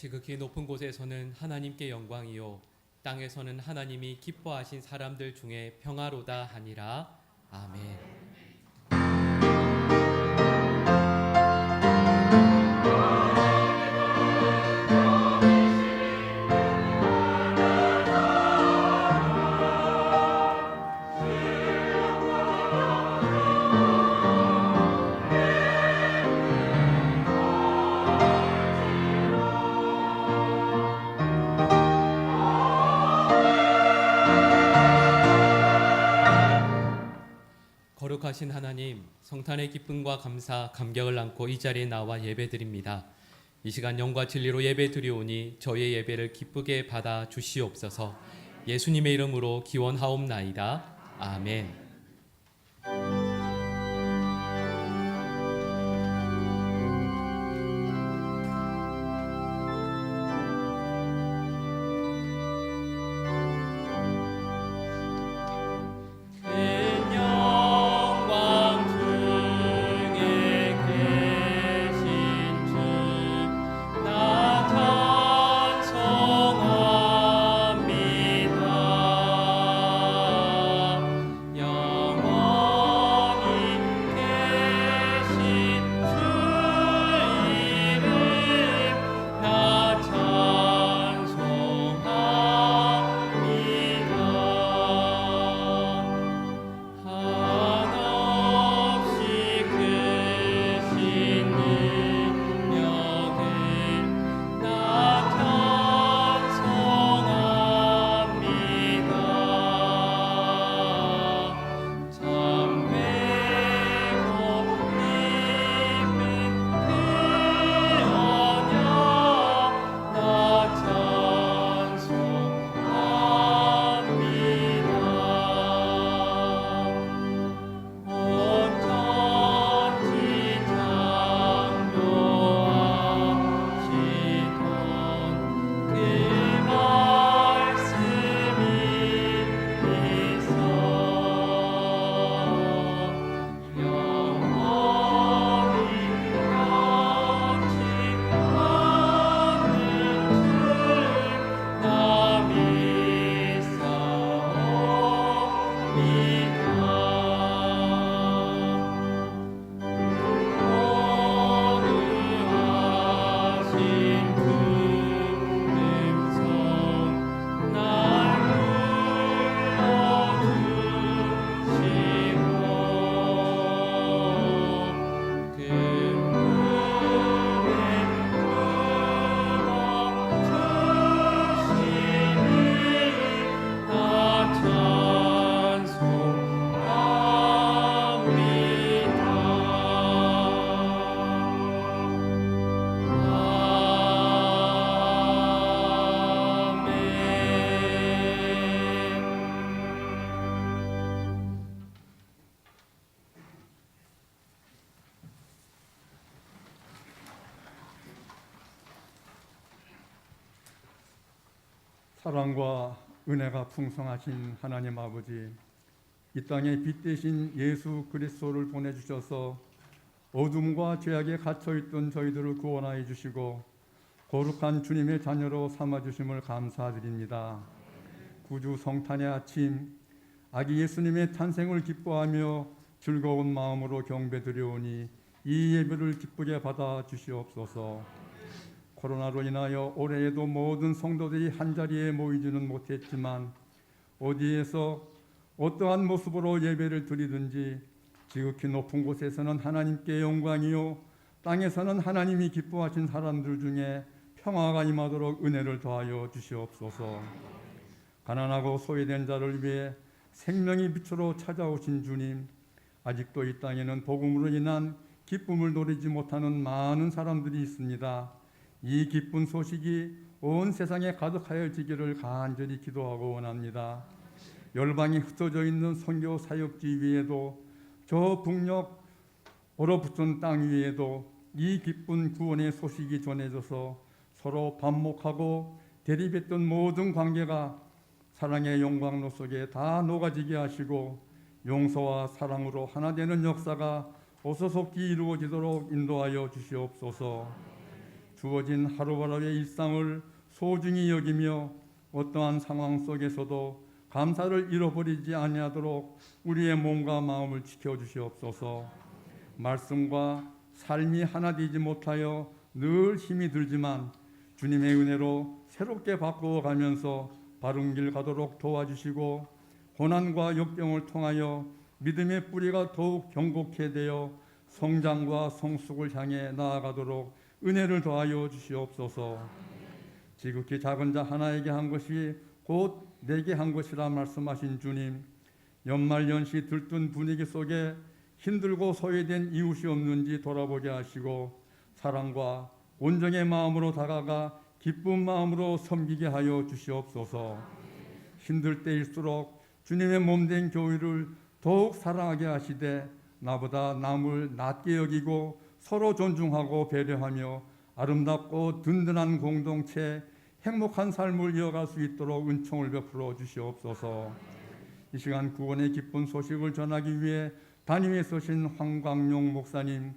지극히 높은 곳에서는 하나님께 영광이요 땅에서는 하나님이 기뻐하신 사람들 중에 평화로다 하니라. 아멘. 거룩하신 하나님, 성탄의 기쁨과 감사, 감격을 안고 이 자리에 나와 예배드립니다. 이 시간 영과 진리로 예배드리오니 저희의 예배를 기쁘게 받아 주시옵소서. 예수님의 이름으로 기원하옵나이다. 아멘. 사랑과 은혜가 풍성하신 하나님 아버지, 이 땅에 빛 대신 예수 그리스도를 보내주셔서 어둠과 죄악에 갇혀있던 저희들을 구원하여 주시고 거룩한 주님의 자녀로 삼아주심을 감사드립니다. 구주 성탄의 아침, 아기 예수님의 탄생을 기뻐하며 즐거운 마음으로 경배드려오니 이 예배를 기쁘게 받아 주시옵소서. 코로나로 인하여 올해에도 모든 성도들이 한자리에 모이지는 못했지만 어디에서 어떠한 모습으로 예배를 드리든지 지극히 높은 곳에서는 하나님께 영광이요 땅에서는 하나님이 기뻐하신 사람들 중에 평화가 임하도록 은혜를 더하여 주시옵소서. 가난하고 소외된 자를 위해 생명의 빛으로 찾아오신 주님, 아직도 이 땅에는 복음으로 인한 기쁨을 누리지 못하는 많은 사람들이 있습니다. 이 기쁜 소식이 온 세상에 가득하여지기를 간절히 기도하고 원합니다. 열방이 흩어져 있는 선교 사역지 위에도 저 북녘 얼어붙은 땅 위에도 이 기쁜 구원의 소식이 전해져서 서로 반목하고 대립했던 모든 관계가 사랑의 영광로 속에 다 녹아지게 하시고 용서와 사랑으로 하나 되는 역사가 어서속히 이루어지도록 인도하여 주시옵소서. 주어진 하루하루의 일상을 소중히 여기며 어떠한 상황 속에서도 감사를 잃어버리지 아니하도록 우리의 몸과 마음을 지켜주시옵소서. 말씀과 삶이 하나 되지 못하여 늘 힘이 들지만 주님의 은혜로 새롭게 바꾸어 가면서 바른 길 가도록 도와주시고, 고난과 역경을 통하여 믿음의 뿌리가 더욱 견고케 되어 성장과 성숙을 향해 나아가도록 은혜를 더하여 주시옵소서. 지극히 작은 자 하나에게 한 것이 곧 내게 한 것이라 말씀하신 주님, 연말연시 들뜬 분위기 속에 힘들고 소외된 이웃이 없는지 돌아보게 하시고, 사랑과 온정의 마음으로 다가가 기쁜 마음으로 섬기게 하여 주시옵소서. 힘들 때일수록 주님의 몸된 교회를 더욱 사랑하게 하시되, 나보다 남을 낮게 여기고 서로 존중하고 배려하며 아름답고 든든한 공동체, 행복한 삶을 이어갈 수 있도록 은총을 베풀어 주시옵소서. 이 시간 구원의 기쁜 소식을 전하기 위해 단임에 서신 황광용 목사님,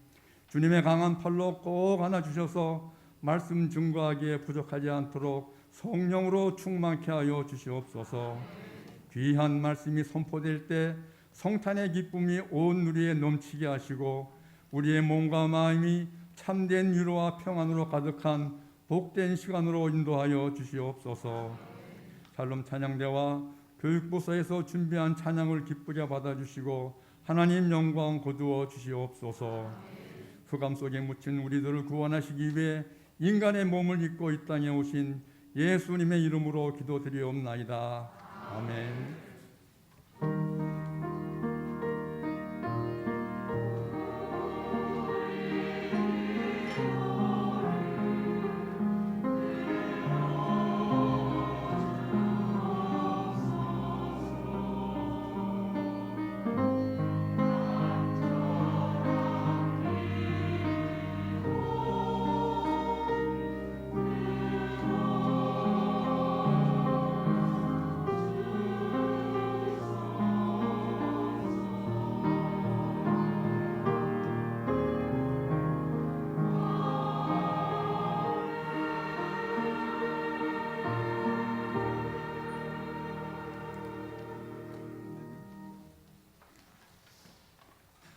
주님의 강한 팔로 꼭 안아주셔서 말씀 증거하기에 부족하지 않도록 성령으로 충만케 하여 주시옵소서. 귀한 말씀이 선포될 때 성탄의 기쁨이 온 누리에 넘치게 하시고, 우리의 몸과 마음이 참된 위로와 평안으로 가득한 복된 시간으로 인도하여 주시옵소서. 샬롬 찬양대와 교육부서에서 준비한 찬양을 기쁘게 받아주시고 하나님 영광 거두어 주시옵소서. 흑암 속에 묻힌 우리들을 구원하시기 위해 인간의 몸을 입고 이 땅에 오신 예수님의 이름으로 기도드리옵나이다. 아멘.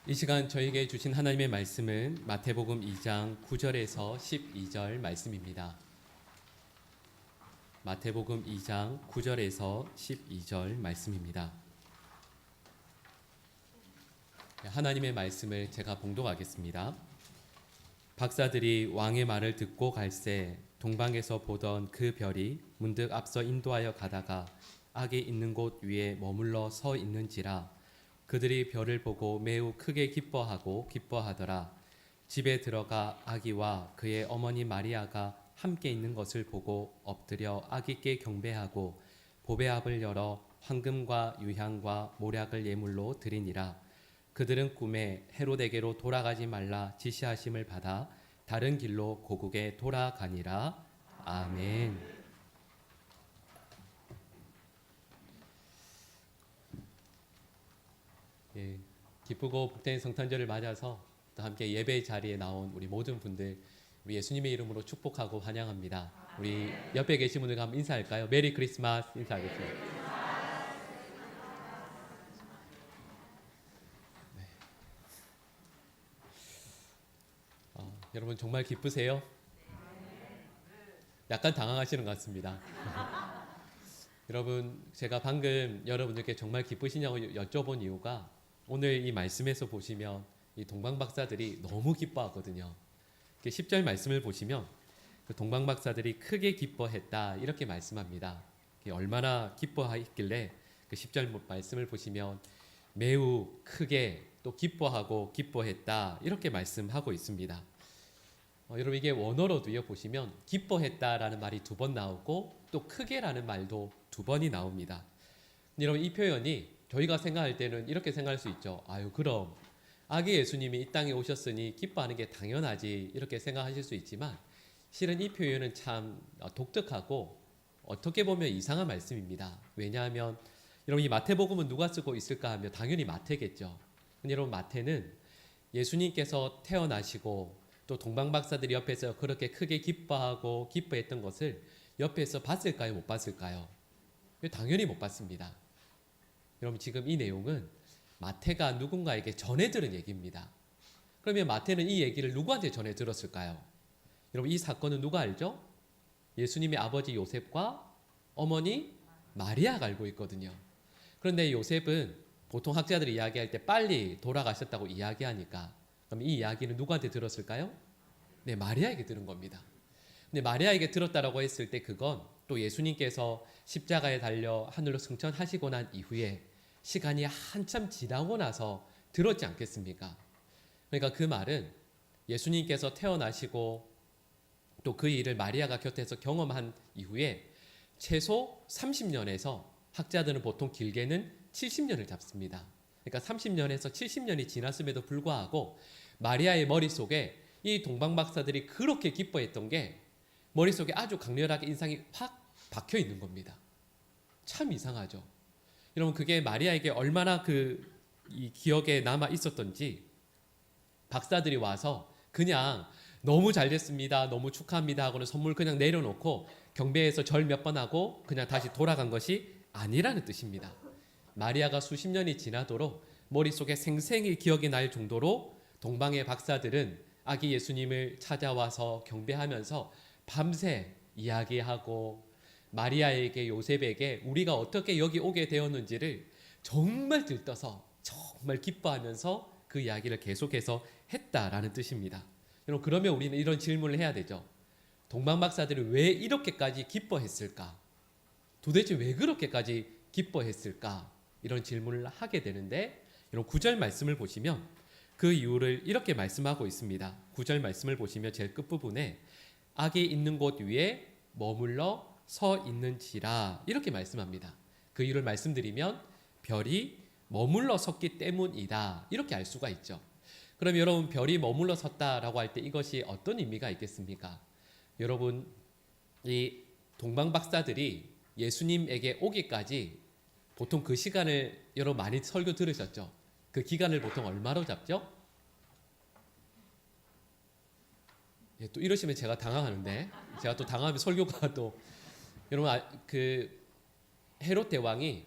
이 시간 저에게 주신 하나님의 말씀은 마태복음 2장 9절에서 12절 말씀입니다. 마태복음 2장 9절에서 12절 말씀입니다. 하나님의 말씀을 제가 봉독하겠습니다. 박사들이 왕의 말을 듣고 갈새 동방에서 보던 그 별이 문득 앞서 인도하여 가다가 악이 있는 곳 위에 머물러 서 있는지라. 그들이 별을 보고 매우 크게 기뻐하더라. 집에 들어가 아기와 그의 어머니 마리아가 함께 있는 것을 보고 엎드려 아기께 경배하고 보배압을 열어 황금과 유향과 모략을 예물로 드리니라. 그들은 꿈에 헤롯에게로 돌아가지 말라 지시하심을 받아 다른 길로 고국에 돌아가니라. 아멘. 예, 기쁘고 복된 성탄절을 맞아서 또 함께 예배 자리에 나온 우리 모든 분들, 우리 예수님의 이름으로 축복하고 환영합니다. 우리 옆에 계신 분들과 한번 인사할까요? 메리 크리스마스 인사하겠습니다. 네. 여러분 정말 기쁘세요? 약간 당황하시는 것 같습니다. 여러분, 제가 방금 여러분들께 정말 기쁘시냐고 여쭤본 이유가, 오늘 이 말씀에서 보시면 이 동방박사들이 너무 기뻐하거든요. 10절 말씀을 보시면 그 동방박사들이 크게 기뻐했다 이렇게 말씀합니다. 얼마나 기뻐했길래 그 10절 말씀을 보시면 매우 크게 또 기뻐하고 기뻐했다 이렇게 말씀하고 있습니다. 여러분, 이게 원어로도요 보시면 기뻐했다라는 말이 2번 나오고 또 크게라는 말도 2번이 나옵니다. 여러분, 이 표현이 저희가 생각할 때는 이렇게 생각할 수 있죠. 아유, 그럼 아기 예수님이 이 땅에 오셨으니 기뻐하는 게 당연하지 이렇게 생각하실 수 있지만, 실은 이 표현은 참 독특하고 어떻게 보면 이상한 말씀입니다. 왜냐하면 여러분, 이 마태복음은 누가 쓰고 있을까 하면 당연히 마태겠죠. 여러분, 마태는 예수님께서 태어나시고 또 동방 박사들이 옆에서 그렇게 크게 기뻐하고 기뻐했던 것을 옆에서 봤을까요? 못 봤을까요? 당연히 못 봤습니다. 여러분 지금 이 내용은 마태가 누군가에게 전해 들은 얘기입니다. 그러면 마태는 이 얘기를 누구한테 전해 들었을까요? 여러분 이 사건은 누가 알죠? 예수님의 아버지 요셉과 어머니 마리아가 알고 있거든요. 그런데 요셉은 보통 학자들이 이야기할 때 빨리 돌아가셨다고 이야기하니까 그럼 이 이야기는 누구한테 들었을까요? 네, 마리아에게 들은 겁니다. 근데 마리아에게 들었다라고 했을 때 그건 또 예수님께서 십자가에 달려 하늘로 승천하시고 난 이후에 시간이 한참 지나고 나서 들었지 않겠습니까? 그러니까 그 말은 예수님께서 태어나시고 또 그 일을 마리아가 곁에서 경험한 이후에 최소 30년에서 학자들은 보통 길게는 70년을 잡습니다. 그러니까 30년에서 70년이 지났음에도 불구하고 마리아의 머릿속에 이 동방 박사들이 그렇게 기뻐했던 게 머릿속에 아주 강렬하게 인상이 확 박혀 있는 겁니다. 참 이상하죠. 여러분 그게 마리아에게 얼마나 이 기억에 남아 있었던지 박사들이 와서 그냥 너무 잘 됐습니다. 너무 축하합니다 하고는 선물 그냥 내려놓고 경배해서 절 몇 번 하고 그냥 다시 돌아간 것이 아니라는 뜻입니다. 마리아가 수십 년이 지나도록 머릿속에 생생히 기억이 날 정도로 동방의 박사들은 아기 예수님을 찾아와서 경배하면서 밤새 이야기하고 마리아에게 요셉에게 우리가 어떻게 여기 오게 되었는지를 정말 들떠서 정말 기뻐하면서 그 이야기를 계속해서 했다라는 뜻입니다. 여러분 그러면 우리는 이런 질문을 해야 되죠. 동방 박사들이 왜 이렇게까지 기뻐했을까? 도대체 왜 그렇게까지 기뻐했을까? 이런 질문을 하게 되는데 이런 9절 말씀을 보시면 그 이유를 이렇게 말씀하고 있습니다. 9절 말씀을 보시면 제일 끝부분에 악이 있는 곳 위에 머물러 서 있는지라 이렇게 말씀합니다. 그 이유를 말씀드리면 별이 머물러 섰기 때문이다 이렇게 알 수가 있죠. 그럼 여러분 별이 머물러 섰다라고 할 때 이것이 어떤 의미가 있겠습니까? 여러분 이 동방 박사들이 예수님에게 오기까지 보통 그 시간을 여러분 많이 설교 들으셨죠? 그 기간을 보통 얼마로 잡죠? 예, 또 이러시면 제가 당황하는데 제가 또 당하면 설교가 또 여러분 그 헤롯 대왕이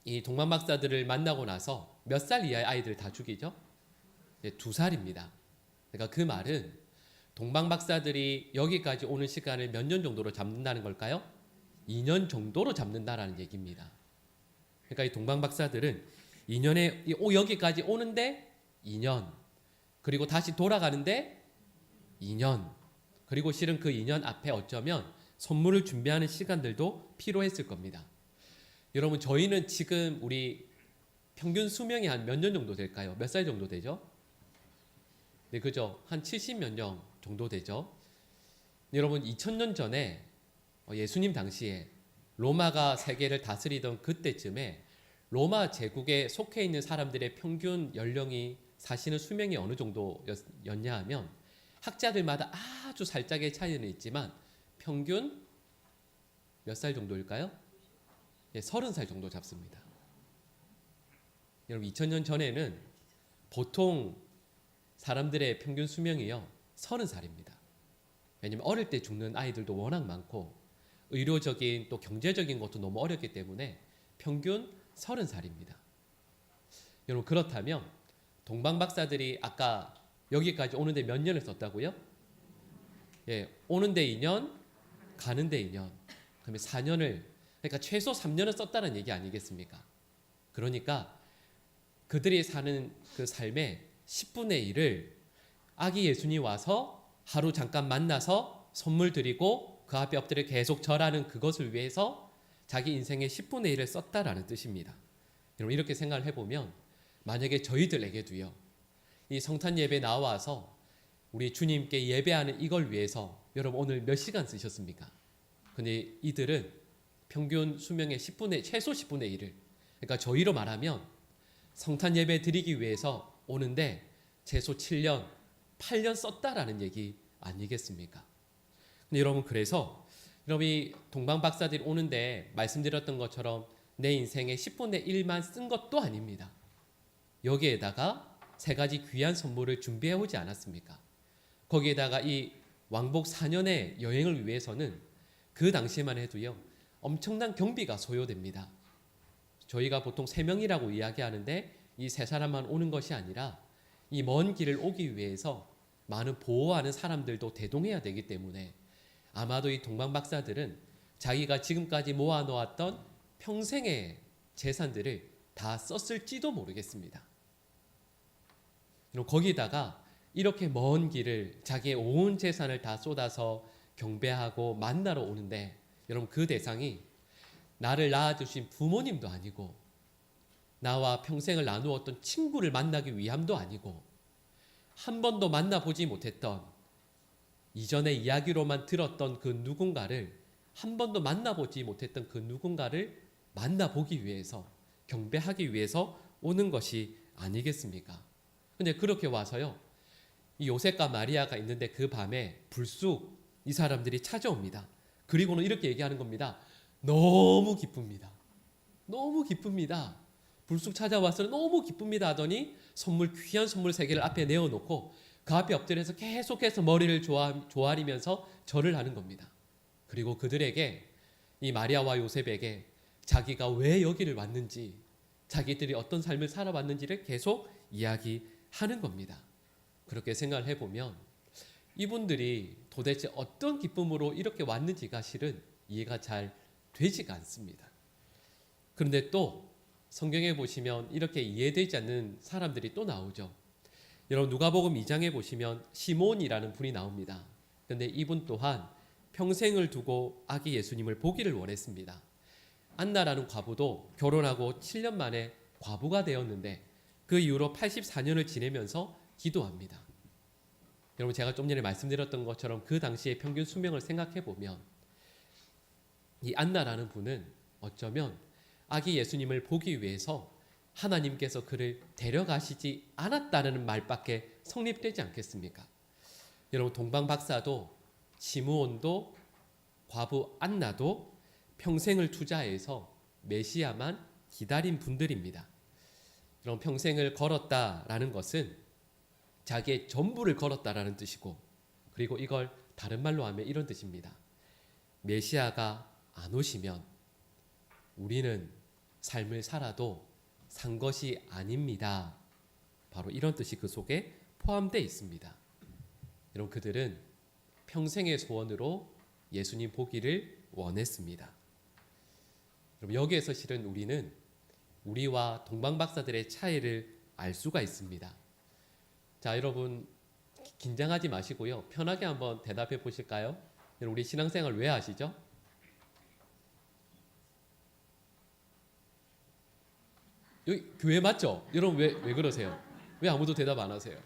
이 동방 박사들을 만나고 나서 몇 살 이하의 아이들 다 죽이죠? 예, 2살입니다. 그러니까 그 말은 동방 박사들이 여기까지 오는 시간을 몇 년 정도로 잡는다는 걸까요? 2년 정도로 잡는다라는 얘기입니다. 그러니까 이 동방 박사들은 2년에 여기까지 오는데 2년 그리고 다시 돌아가는데 2년 그리고 실은 그 2년 앞에 어쩌면 선물을 준비하는 시간들도 필요했을 겁니다. 여러분 저희는 지금 우리 평균 수명이 한 몇 년 정도 될까요? 몇 살 정도 되죠? 네, 그죠? 한 70몇 년 정도 되죠. 여러분 2000년 전에 예수님 당시에 로마가 세계를 다스리던 그때쯤에 로마 제국에 속해 있는 사람들의 평균 연령이 사시는 수명이 어느 정도였냐 하면 학자들마다 아주 살짝의 차이는 있지만 평균 몇 살 정도일까요? 예, 30살 정도 잡습니다. 여러분 2000년 전에는 보통 사람들의 평균 수명이요 30살입니다. 왜냐하면 어릴 때 죽는 아이들도 워낙 많고 의료적인 또 경제적인 것도 너무 어렵기 때문에 평균 30살입니다. 여러분 그렇다면 동방 박사들이 아까 여기까지 오는데 몇 년을 썼다고요? 예, 오는데 2년, 가는데 2년. 그러면 4년을 그러니까 최소 3년을 썼다는 얘기 아니겠습니까? 그러니까 그들이 사는 그 삶의 10분의 1을 아기 예수님 와서 하루 잠깐 만나서 선물 드리고 그 앞에 엎드려 계속 절하는 그것을 위해서 자기 인생의 10분의 1을 썼다라는 뜻입니다. 여러분 이렇게 생각을 해보면 만약에 저희들에게도요 이 성탄 예배 나와서 우리 주님께 예배하는 이걸 위해서 여러분 오늘 몇 시간 쓰셨습니까? 근데 이들은 평균 수명의 최소 10분의 1을 그러니까 저희로 말하면 성탄 예배 드리기 위해서 오는데 최소 7년, 8년 썼다라는 얘기 아니겠습니까? 근데 여러분 그래서 여러분 이 동방 박사들이 오는데 말씀드렸던 것처럼 내 인생의 10분의 1만 쓴 것도 아닙니다. 여기에다가 3가지 귀한 선물을 준비해 오지 않았습니까? 거기에다가 이 왕복 4년의 여행을 위해서는 그 당시에만 해도요, 엄청난 경비가 소요됩니다. 저희가 보통 3명이라고 이야기하는데 이 3사람만 오는 것이 아니라 이 먼 길을 오기 위해서 많은 보호하는 사람들도 대동해야 되기 때문에 아마도 이 동방 박사들은 자기가 지금까지 모아놓았던 평생의 재산들을 다 썼을지도 모르겠습니다. 거기다가 이렇게 먼 길을 자기의 온 재산을 다 쏟아서 경배하고 만나러 오는데, 여러분 그 대상이 나를 낳아주신 부모님도 아니고 나와 평생을 나누었던 친구를 만나기 위함도 아니고 한 번도 만나보지 못했던, 이전의 이야기로만 들었던 그 누군가를, 한 번도 만나보지 못했던 그 누군가를 만나보기 위해서, 경배하기 위해서 오는 것이 아니겠습니까? 근데 그렇게 와서요, 이 요셉과 마리아가 있는데 그 밤에 불쑥 이 사람들이 찾아옵니다. 그리고는 이렇게 얘기하는 겁니다. 너무 기쁩니다. 너무 기쁩니다. 불쑥 찾아와서 너무 기쁩니다 하더니 귀한 선물 3개를 앞에 내어놓고 그 앞에 엎드려서 계속해서 머리를 조아리면서 절을 하는 겁니다. 그리고 그들에게, 이 마리아와 요셉에게 자기가 왜 여기를 왔는지, 자기들이 어떤 삶을 살아왔는지를 계속 이야기하는 겁니다. 그렇게 생각을 해보면 이분들이 도대체 어떤 기쁨으로 이렇게 왔는지가 실은 이해가 잘 되지가 않습니다. 그런데 또 성경에 보시면 이렇게 이해되지 않는 사람들이 또 나오죠. 여러분 누가복음 2장에 보시면 시몬이라는 분이 나옵니다. 그런데 이분 또한 평생을 두고 아기 예수님을 보기를 원했습니다. 안나라는 과부도 결혼하고 7년 만에 과부가 되었는데 그 이후로 84년을 지내면서 기도합니다. 여러분 제가 좀 전에 말씀드렸던 것처럼 그 당시의 평균 수명을 생각해 보면 이 안나라는 분은 어쩌면 아기 예수님을 보기 위해서 하나님께서 그를 데려가시지 않았다는 말밖에 성립되지 않겠습니까? 여러분 동방 박사도 시므온도 과부 안나도 평생을 투자해서 메시아만 기다린 분들입니다. 여러분 평생을 걸었다라는 것은 자기의 전부를 걸었다라는 뜻이고, 그리고 이걸 다른 말로 하면 이런 뜻입니다. 메시아가 안 오시면 우리는 삶을 살아도 산 것이 아닙니다. 바로 이런 뜻이 그 속에 포함되어 있습니다. 여러분 그들은 평생의 소원으로 예수님 보기를 원했습니다. 여러분 여기에서 실은 우리는 우리와 동방 박사들의 차이를 알 수가 있습니다. 자, 여러분 긴장하지 마시고요. 편하게 한번 대답해 보실까요? 여러분 우리 신앙생활 왜 하시죠? 여기 교회 맞죠? 여러분 왜 그러세요? 왜 아무도 대답 안 하세요?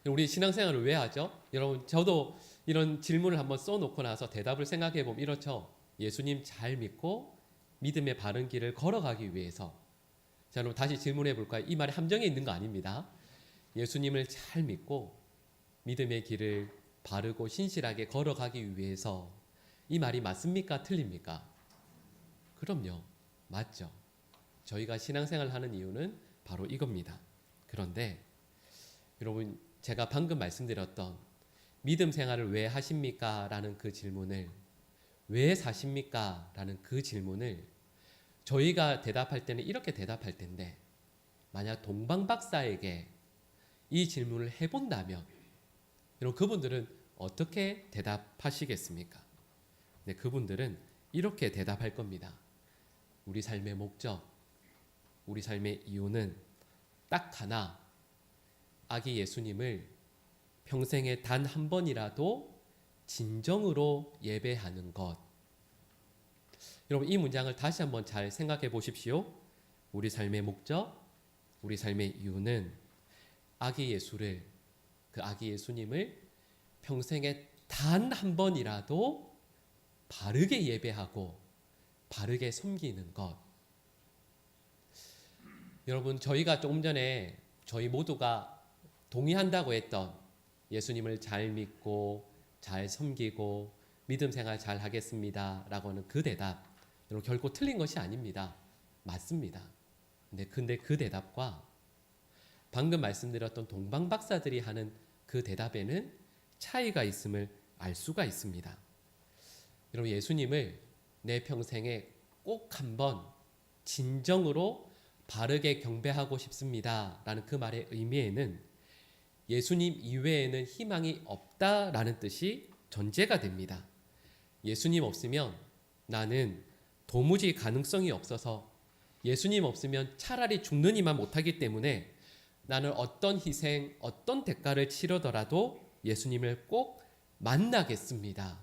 우리 신앙생활을 왜 하죠? 여러분 저도 이런 질문을 한번 써놓고 나서 대답을 생각해 보면 이렇죠. 예수님 잘 믿고 믿음의 바른 길을 걸어가기 위해서. 자, 그럼 다시 질문해 볼까요? 이 말에 함정이 있는 거 아닙니다. 예수님을 잘 믿고 믿음의 길을 바르고 신실하게 걸어가기 위해서. 이 말이 맞습니까? 틀립니까? 그럼요. 맞죠. 저희가 신앙생활을 하는 이유는 바로 이겁니다. 그런데 여러분 제가 방금 말씀드렸던 믿음 생활을 왜 하십니까? 라는 그 질문을, 왜 사십니까? 라는 그 질문을 저희가 대답할 때는 이렇게 대답할 텐데, 만약 동방 박사에게 이 질문을 해본다면 여러분 그분들은 어떻게 대답하시겠습니까? 네, 그분들은 이렇게 대답할 겁니다. 우리 삶의 목적, 우리 삶의 이유는 딱 하나, 아기 예수님을 평생에 단 한 번이라도 진정으로 예배하는 것. 여러분 이 문장을 다시 한번 잘 생각해 보십시오. 우리 삶의 목적, 우리 삶의 이유는 아기 예수를, 그 아기 예수님을 평생에 단 한 번이라도 바르게 예배하고 바르게 섬기는 것. 여러분 저희가 조금 전에 저희 모두가 동의한다고 했던 예수님을 잘 믿고 잘 섬기고 믿음 생활 잘 하겠습니다 라고 하는 그 대답, 여러분 결코 틀린 것이 아닙니다. 맞습니다. 근데 그 대답과 방금 말씀드렸던 동방 박사들이 하는 그 대답에는 차이가 있음을 알 수가 있습니다. 여러분, 예수님을 내 평생에 꼭 한번 진정으로 바르게 경배하고 싶습니다 라는 그 말의 의미에는 예수님 이외에는 희망이 없다라는 뜻이 전제가 됩니다. 예수님 없으면 나는 도무지 가능성이 없어서, 예수님 없으면 차라리 죽느니만 못하기 때문에 나는 어떤 희생, 어떤 대가를 치르더라도 예수님을 꼭 만나겠습니다.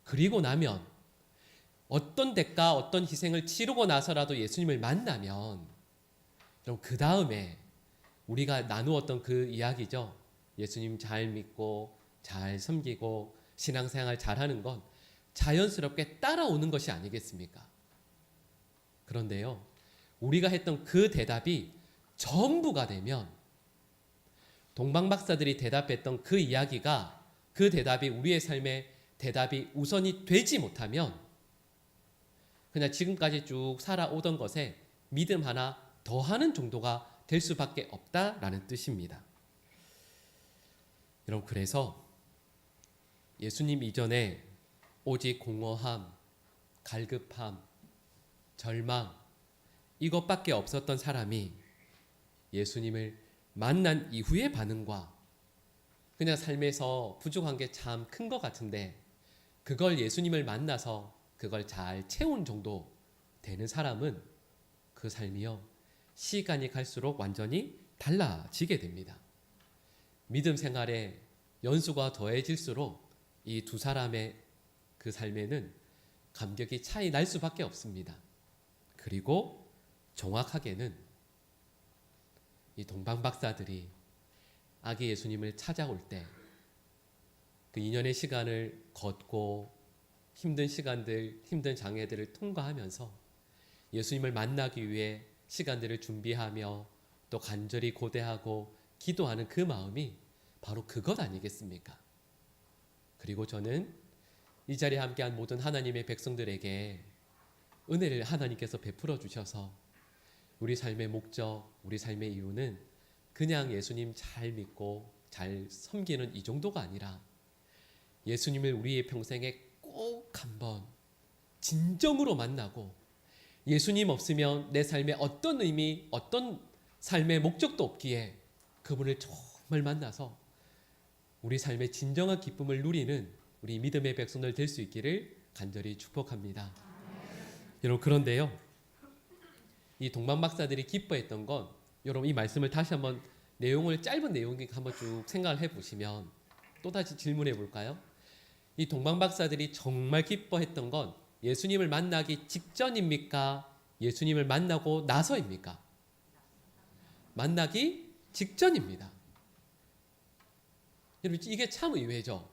그리고 나면 어떤 대가, 어떤 희생을 치르고 나서라도 예수님을 만나면, 그럼 그 다음에 우리가 나누었던 그 이야기죠. 예수님 잘 믿고 잘 섬기고 신앙생활 잘하는 건 자연스럽게 따라오는 것이 아니겠습니까? 그런데요, 우리가 했던 그 대답이 전부가 되면, 동방박사들이 대답했던 그 이야기가, 그 대답이 우리의 삶의 대답이 우선이 되지 못하면 그냥 지금까지 쭉 살아오던 것에 믿음 하나 더하는 정도가 될 수밖에 없다라는 뜻입니다. 여러분, 그래서 예수님 이전에 오직 공허함, 갈급함, 절망, 이것밖에 없었던 사람이 예수님을 만난 이후의 반응과 그냥 삶에서 부족한 게 참 큰 것 같은데 그걸 예수님을 만나서 그걸 잘 채운 정도 되는 사람은 그 삶이요, 시간이 갈수록 완전히 달라지게 됩니다. 믿음 생활에 연수가 더해질수록 이 두 사람의 그 삶에는 감격이 차이 날 수밖에 없습니다. 그리고 정확하게는 이 동방박사들이 아기 예수님을 찾아올 때 그 2년의 시간을 걷고 힘든 시간들, 힘든 장애들을 통과하면서 예수님을 만나기 위해 시간들을 준비하며 또 간절히 고대하고 기도하는 그 마음이 바로 그것 아니겠습니까? 그리고 저는 이 자리에 함께한 모든 하나님의 백성들에게 은혜를 하나님께서 베풀어 주셔서 우리 삶의 목적, 우리 삶의 이유는 그냥 예수님 잘 믿고 잘 섬기는 이 정도가 아니라 예수님을 우리의 평생에 꼭 한번 진정으로 만나고, 예수님 없으면 내 삶에 어떤 의미, 어떤 삶의 목적도 없기에 그분을 정말 만나서 우리 삶의 진정한 기쁨을 누리는 우리 믿음의 백성들 될 수 있기를 간절히 축복합니다. 여러분, 그런데요, 이 동방박사들이 기뻐했던 건, 여러분 이 말씀을 다시 한번 내용을, 짧은 내용이니까 한번 쭉 생각을 해보시면 또다시 질문해 볼까요? 이 동방박사들이 정말 기뻐했던 건 예수님을 만나기 직전입니까? 예수님을 만나고 나서입니까? 만나기 직전입니다. 여러분, 이게 참 의외죠.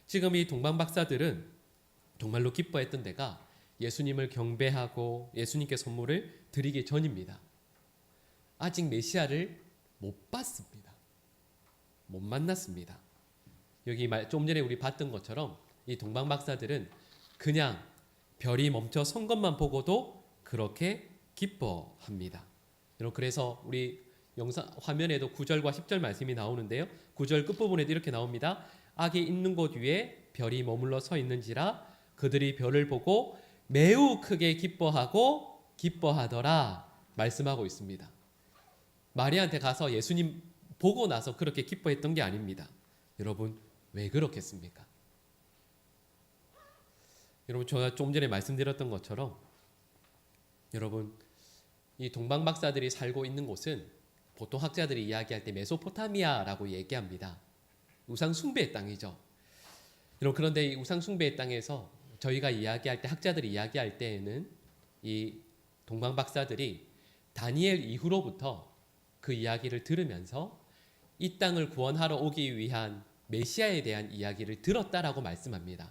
지금 이 동방박사들은 정말로 기뻐했던 데가 예수님을 경배하고 예수님께 선물을 드리기 전입니다. 아직 메시아를 못 봤습니다. 못 만났습니다. 여기 좀 전에 우리 봤던 것처럼 이 동방박사들은 그냥 별이 멈춰 선 것만 보고도 그렇게 기뻐합니다. 여러분, 그래서 우리 영상 화면에도 9절과 10절 말씀이 나오는데요. 9절 끝부분에도 이렇게 나옵니다. 악이 있는 곳 위에 별이 머물러 서 있는지라 그들이 별을 보고 매우 크게 기뻐하더라 말씀하고 있습니다. 마리아한테 가서 예수님 보고 나서 그렇게 기뻐했던 게 아닙니다. 여러분, 왜 그렇겠습니까? 여러분, 제가 좀 전에 말씀드렸던 것처럼 여러분, 이 동방박사들이 살고 있는 곳은 보통 학자들이 이야기할 때 메소포타미아라고 얘기합니다. 우상 숭배의 땅이죠. 여러분, 그런데 이 우상 숭배의 땅에서 저희가 이야기할 때, 학자들이 이야기할 때에는 이 동방박사들이 다니엘 이후로부터 그 이야기를 들으면서 이 땅을 구원하러 오기 위한 메시아에 대한 이야기를 들었다라고 말씀합니다.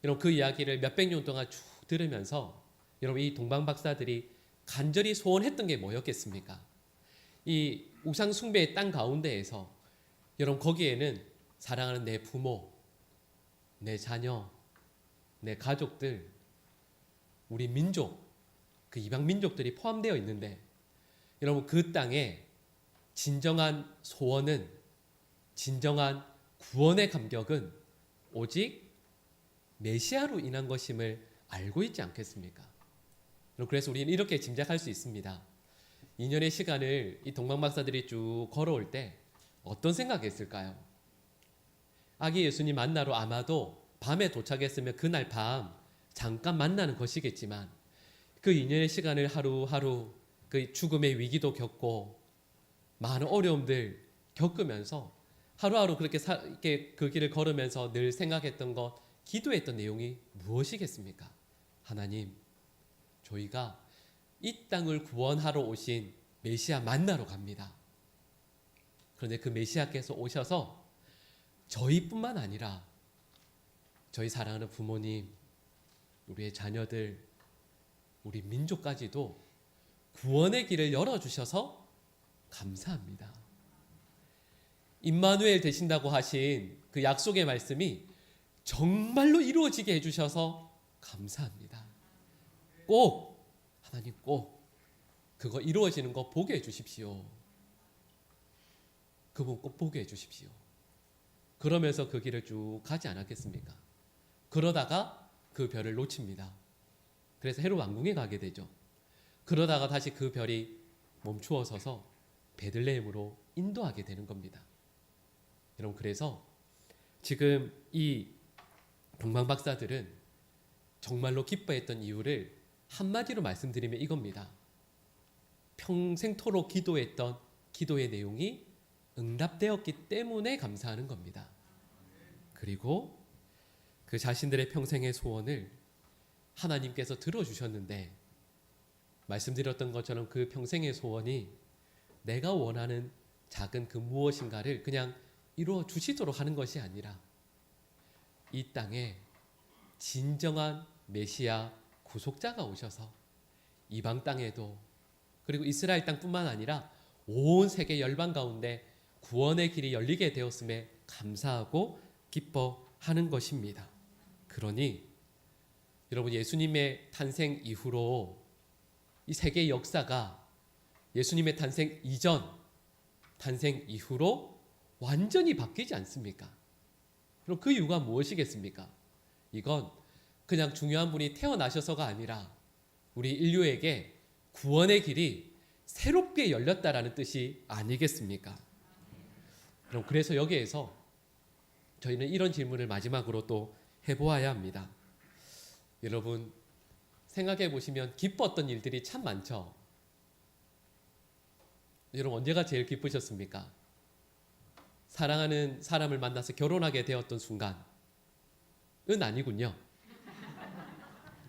여러분, 그 이야기를 몇백 년 동안 쭉 들으면서 여러분, 이 동방박사들이 간절히 소원했던 게 뭐였겠습니까? 이 우상 숭배의 땅 가운데에서 여러분, 거기에는 사랑하는 내 부모, 내 자녀, 내 가족들, 우리 민족, 그 이방 민족들이 포함되어 있는데, 여러분, 그 땅에 진정한 소원은, 진정한 구원의 감격은 오직 메시아로 인한 것임을 알고 있지 않겠습니까? 그래서 우리는 이렇게 짐작할 수 있습니다. 2년의 시간을 이 동방박사들이 쭉 걸어올 때 어떤 생각했을까요? 아기 예수님 만나러 아마도 밤에 도착했으면 그날 밤 잠깐 만나는 것이겠지만 그 2년의 시간을 하루하루 그 죽음의 위기도 겪고 많은 어려움들 겪으면서 하루하루 그렇게 그 길을 걸으면서 늘 생각했던 것, 기도했던 내용이 무엇이겠습니까? 하나님, 저희가 이 땅을 구원하러 오신 메시아 만나러 갑니다. 그런데 그 메시아께서 오셔서 저희뿐만 아니라 저희 사랑하는 부모님, 우리의 자녀들, 우리 민족까지도 구원의 길을 열어주셔서 감사합니다. 임마누엘 되신다고 하신 그 약속의 말씀이 정말로 이루어지게 해주셔서 감사합니다. 꼭 하나님 꼭 그거 이루어지는 거 보게 해주십시오. 그분 꼭 보게 해주십시오. 그러면서 그 길을 쭉 가지 않았겠습니까? 그러다가 그 별을 놓칩니다. 그래서 헤롯 왕궁에 가게 되죠. 그러다가 다시 그 별이 멈추어 서서 베들레헴으로 인도하게 되는 겁니다. 여러분, 그래서 지금 이 동방박사들은 정말로 기뻐했던 이유를 한마디로 말씀드리면 이겁니다. 평생토록 기도했던 기도의 내용이 응답되었기 때문에 감사하는 겁니다. 그리고 그 자신들의 평생의 소원을 하나님께서 들어주셨는데 말씀드렸던 것처럼 그 평생의 소원이 내가 원하는 작은 그 무엇인가를 그냥 이루어 주시도록 하는 것이 아니라 이 땅에 진정한 메시아 구속자가 오셔서 이방 땅에도 그리고 이스라엘 땅뿐만 아니라 온 세계 열방 가운데 구원의 길이 열리게 되었음에 감사하고 기뻐하는 것입니다. 그러니 여러분, 예수님의 탄생 이후로 이 세계의 역사가 예수님의 탄생 이전, 탄생 이후로 완전히 바뀌지 않습니까? 그럼 그 이유가 무엇이겠습니까? 이건 그냥 중요한 분이 태어나셔서가 아니라 우리 인류에게 구원의 길이 새롭게 열렸다라는 뜻이 아니겠습니까? 그럼 그래서 여기에서 저희는 이런 질문을 마지막으로 또 해보아야 합니다. 여러분, 생각해 보시면 기뻤던 일들이 참 많죠. 여러분, 언제가 제일 기쁘셨습니까? 사랑하는 사람을 만나서 결혼하게 되었던 순간은 아니군요.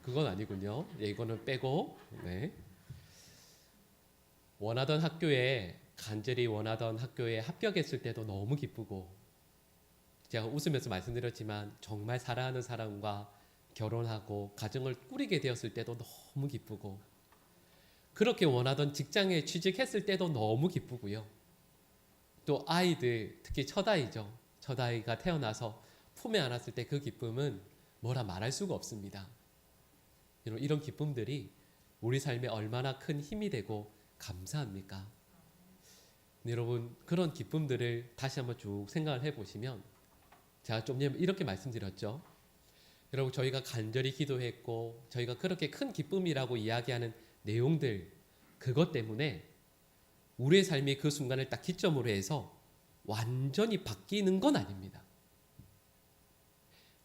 그건 아니군요. 예, 이거는 빼고. 네. 원하던 학교에 간절히 원하던 학교에 합격했을 때도 너무 기쁘고, 제가 웃으면서 말씀드렸지만 정말 사랑하는 사람과 결혼하고 가정을 꾸리게 되었을 때도 너무 기쁘고, 그렇게 원하던 직장에 취직했을 때도 너무 기쁘고요. 또 아이들, 특히 첫아이죠. 첫아이가 태어나서 품에 안았을 때 그 기쁨은 뭐라 말할 수가 없습니다. 이런 기쁨들이 우리 삶에 얼마나 큰 힘이 되고 감사합니까? 여러분, 그런 기쁨들을 다시 한번 쭉 생각을 해보시면, 제가 좀 전에 이렇게 말씀드렸죠. 여러분, 저희가 간절히 기도했고 저희가 그렇게 큰 기쁨이라고 이야기하는 내용들, 그것 때문에 우리의 삶이 그 순간을 딱 기점으로 해서 완전히 바뀌는 건 아닙니다.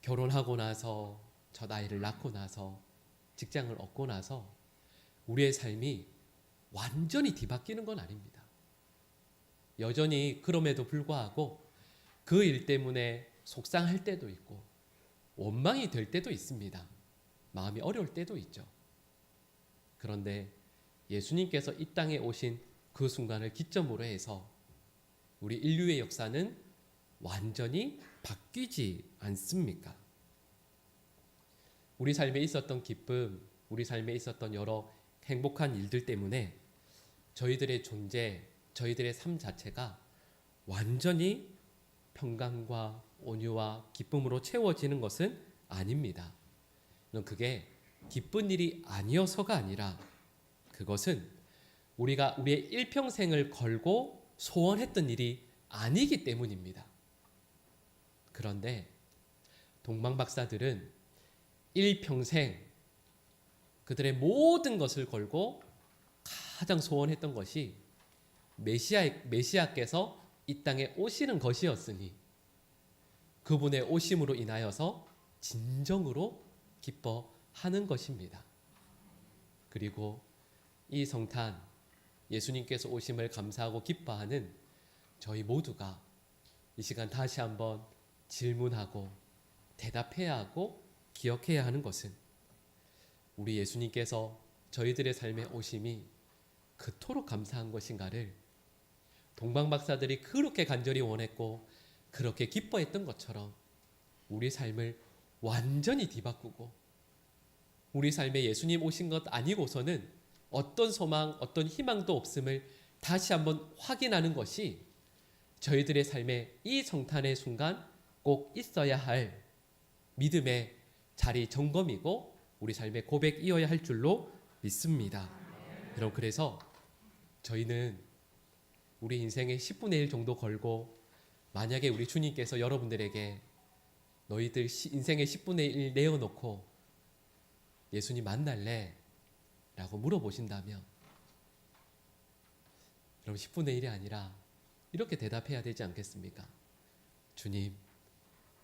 결혼하고 나서, 첫 아이를 낳고 나서, 직장을 얻고 나서 우리의 삶이 완전히 뒤바뀌는 건 아닙니다. 여전히 그럼에도 불구하고 그 일 때문에 속상할 때도 있고 원망이 될 때도 있습니다. 마음이 어려울 때도 있죠. 그런데 예수님께서 이 땅에 오신 그 순간을 기점으로 해서 우리 인류의 역사는 완전히 바뀌지 않습니까? 우리 삶에 있었던 기쁨, 우리 삶에 있었던 여러 행복한 일들 때문에 저희들의 존재, 저희들의 삶 자체가 완전히 평강과 온유와 기쁨으로 채워지는 것은 아닙니다. 그게 기쁜 일이 아니어서가 아니라 그것은 우리가 우리의 일평생을 걸고 소원했던 일이 아니기 때문입니다. 그런데 동방 박사들은 일평생 그들의 모든 것을 걸고 가장 소원했던 것이 메시아께서 이 땅에 오시는 것이었으니 그분의 오심으로 인하여서 진정으로 기뻐하는 것입니다. 그리고 이 성탄, 예수님께서 오심을 감사하고 기뻐하는 저희 모두가 이 시간 다시 한번 질문하고 대답해야 하고 기억해야 하는 것은 우리 예수님께서 저희들의 삶에 오심이 그토록 감사한 것인가를 동방 박사들이 그렇게 간절히 원했고 그렇게 기뻐했던 것처럼 우리 삶을 완전히 뒤바꾸고 우리 삶에 예수님 오신 것 아니고서는 어떤 소망, 어떤 희망도 없음을 다시 한번 확인하는 것이 저희들의 삶의 이 성탄의 순간 꼭 있어야 할 믿음의 자리 점검이고 우리 삶의 고백이어야 할 줄로 믿습니다. 여러분, 그래서 저희는 우리 인생의 10분의 1 정도 걸고 만약에 우리 주님께서 여러분들에게 너희들 인생의 10분의 1 내어놓고 예수님 만날래? 라고 물어보신다면 여러분 10분의 1이 아니라 이렇게 대답해야 되지 않겠습니까? 주님,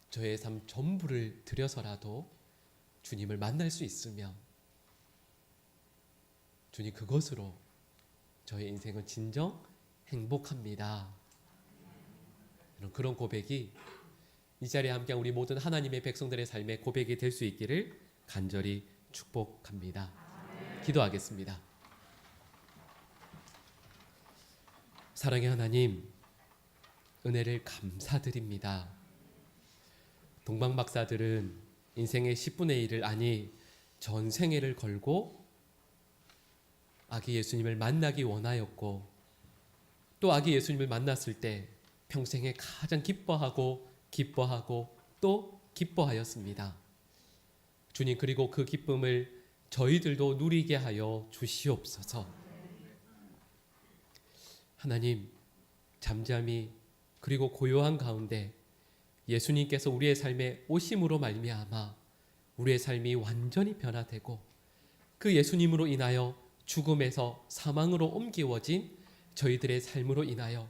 저의 삶 전부를 들여서라도 주님을 만날 수 있으면 주님 그것으로 저의 인생은 진정 행복합니다. 그런 고백이 이 자리에 함께한 우리 모든 하나님의 백성들의 삶의 고백이 될 수 있기를 간절히 축복합니다. 기도하겠습니다. 사랑의 하나님, 은혜를 감사드립니다. 동방 박사들은 인생의 10분의 1을 아니 전생애를 걸고 아기 예수님을 만나기 원하였고 또 아기 예수님을 만났을 때 평생에 가장 기뻐하고 또 기뻐하였습니다. 주님, 그리고 그 기쁨을 저희들도 누리게 하여 주시옵소서. 하나님, 잠잠히 그리고 고요한 가운데 예수님께서 우리의 삶에 오심으로 말미암아 우리의 삶이 완전히 변화되고 그 예수님으로 인하여 죽음에서 사망으로 옮기워진 저희들의 삶으로 인하여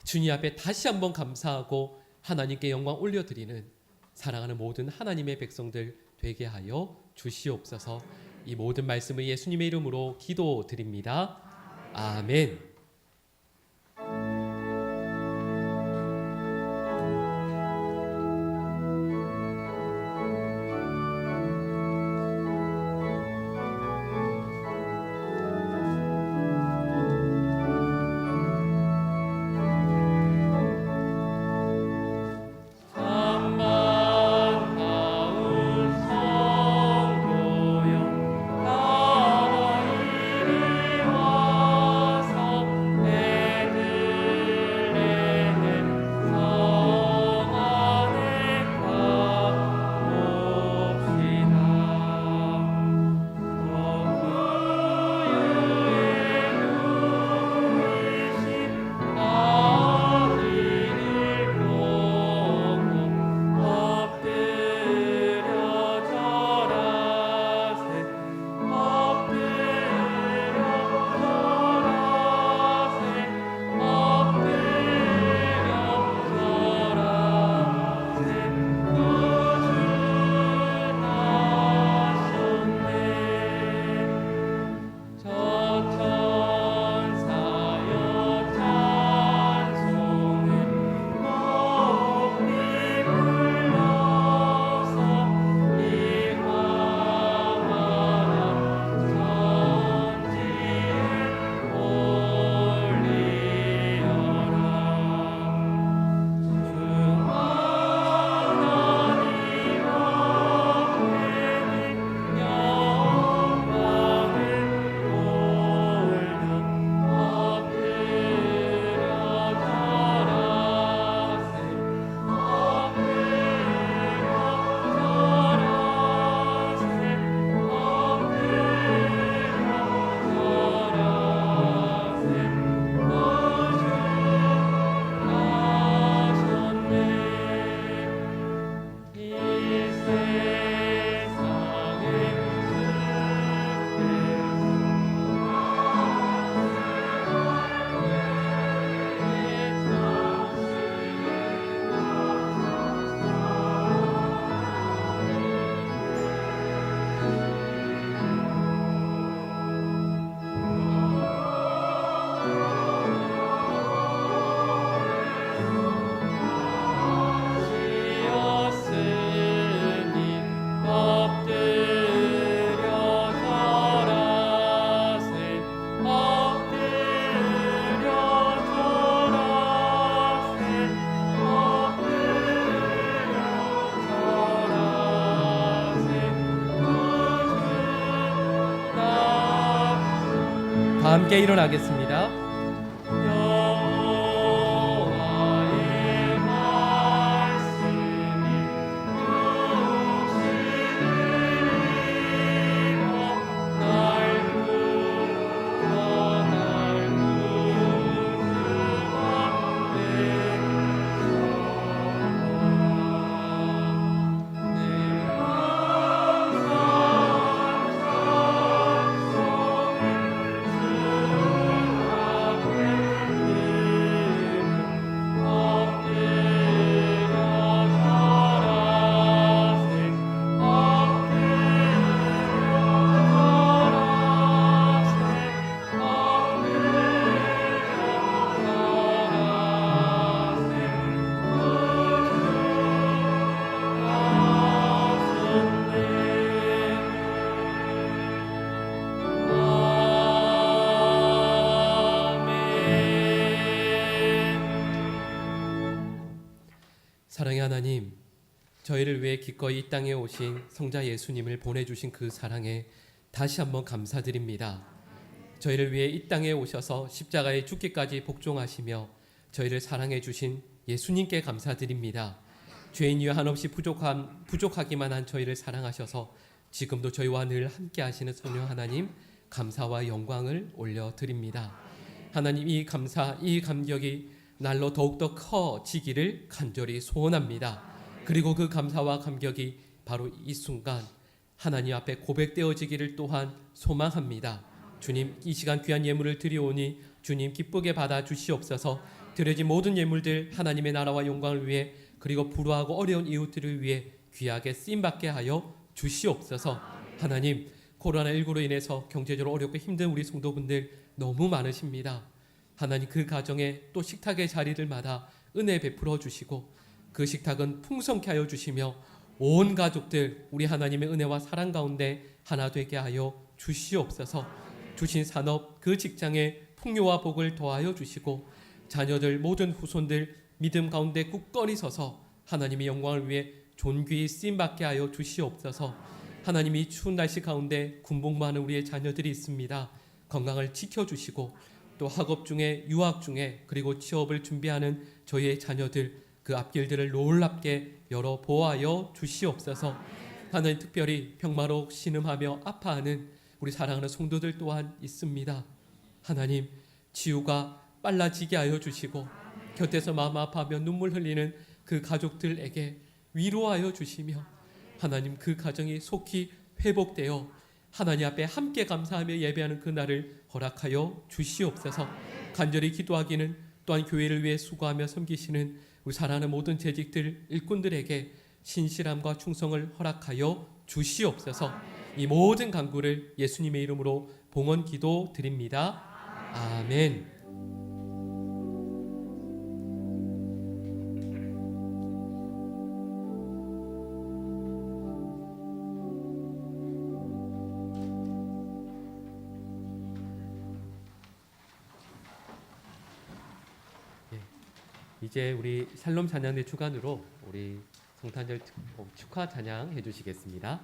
주님 앞에 다시 한번 감사하고 하나님께 영광 올려드리는 사랑하는 모든 하나님의 백성들 되게 하여 주시옵소서. 이 모든 말씀을 예수님의 이름으로 기도드립니다. 아멘. 다 함께 일어나겠습니다. 사랑의 하나님, 저희를 위해 기꺼이 이 땅에 오신 성자 예수님을 보내주신 그 사랑에 다시 한번 감사드립니다. 저희를 위해 이 땅에 오셔서 십자가에 죽기까지 복종하시며 저희를 사랑해 주신 예수님께 감사드립니다. 죄인이여 한없이 부족하기만 한 저희를 사랑하셔서 지금도 저희와 늘 함께 하시는 성령 하나님, 감사와 영광을 올려드립니다. 하나님, 이 감사, 이 감격이 날로 더욱더 커지기를 간절히 소원합니다. 그리고 그 감사와 감격이 바로 이 순간 하나님 앞에 고백되어지기를 또한 소망합니다. 주님, 이 시간 귀한 예물을 드리오니 주님 기쁘게 받아 주시옵소서. 드려진 모든 예물들 하나님의 나라와 영광을 위해, 그리고 불우하고 어려운 이웃들을 위해 귀하게 쓰임받게 하여 주시옵소서. 하나님, 코로나19로 인해서 경제적으로 어렵고 힘든 우리 성도분들 너무 많으십니다. 하나님, 그 가정에 또 식탁의 자리를 마다 은혜 베풀어 주시고 그 식탁은 풍성케 하여 주시며 온 가족들 우리 하나님의 은혜와 사랑 가운데 하나 되게 하여 주시옵소서. 주신 산업, 그 직장에 풍요와 복을 더하여 주시고 자녀들, 모든 후손들 믿음 가운데 굳건히 서서 하나님의 영광을 위해 존귀히 쓰임받게 하여 주시옵소서. 하나님이 추운 날씨 가운데 군복무하는 우리의 자녀들이 있습니다. 건강을 지켜주시고 또 학업 중에, 유학 중에, 그리고 취업을 준비하는 저희의 자녀들 그 앞길들을 놀랍게 열어 보호하여 주시옵소서. 하나님, 특별히 병마로 신음하며 아파하는 우리 사랑하는 성도들 또한 있습니다. 하나님, 치유가 빨라지게 하여 주시고 곁에서 마음 아파하며 눈물 흘리는 그 가족들에게 위로하여 주시며 하나님, 그 가정이 속히 회복되어 하나님 앞에 함께 감사하며 예배하는 그날을 허락하여 주시옵소서. 간절히 기도하기는 또한 교회를 위해 수고하며 섬기시는 우리 사랑하는 모든 재직들, 일꾼들에게 신실함과 충성을 허락하여 주시옵소서. 이 모든 간구를 예수님의 이름으로 봉헌 기도 드립니다. 아멘. 이제 우리 샬롬 찬양대 주간으로 우리 성탄절 축하 찬양 해주시겠습니다.